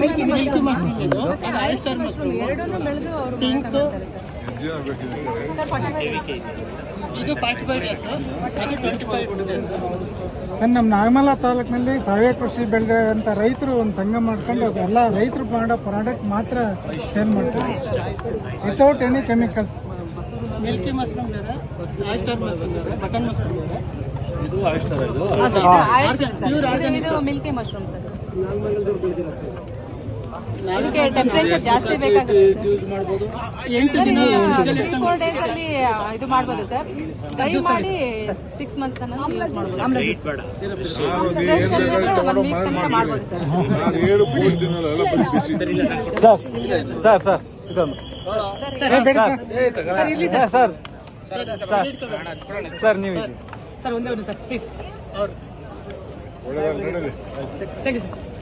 Milky mushroom ಇದು oyster mushroom ಎರಡನ್ನೂ ಬೆಳೆದು ಅವರು ಪಿಂಕ್ ಇದು 45 ಡೇಸ್ ಅದು 25 ಡೇಸ್ ಸರ್. ನಮ್ಮ ನಾಗಮಲ್ಲ ತಾಲೂಕಿನಲ್ಲಿ ಸಾವಯವ ಕೃಷಿ ಬೆಳೆದಂತ ರೈತರು ಒಂದು ಸಂಘ ಮಾಡ್ಕೊಂಡು ಎಲ್ಲ ರೈತರು ಮಾಡೋ ಪ್ರಾಡಕ್ಟ್ ಮಾತ್ರ ಸೇಲ್ ಮಾಡ್ತಾರೆ without any chemicals. Milky mushroom ಬೇರೆ, ಆಯಿಸ್ಟರ್ ಮಶ್ರೂಮ್ ಬೇರೆ, ಬಟನ್ ಮಶ್ರೂಮ್ ಬೇರೆ. ಇದು ಆಯಿಸ್ಟರ್ ಇದು ಇದು ಮಿಲ್ಕಿ ಮಶ್ರೂಮ್ ಸರ್. ಇದಕ್ಕೆ ಟೆಂಪರೇಚರ್ ಜಾಸ್ತಿ ಬೇಕಾಗುತ್ತೆ. ಯೂಸ್ ಮಾಡಬಹುದು. 8 ದಿನ 3-4 ಡೇಸ್ ಅಲ್ಲಿ ಇದು ಮಾಡಬಹುದು ಸರ್. ಡ್ರೈ ಮಾಡಿ 6 ಮಂತ್ಸ್ ತನಕ ಯೂಸ್ ಮಾಡಬಹುದು. ಮಾಡಬಹುದು ಸರ್ ಇದೊಂದು ಸರ್ ನೀವು ಸರ್ ಒಂದೇ sir please. Thank you sir.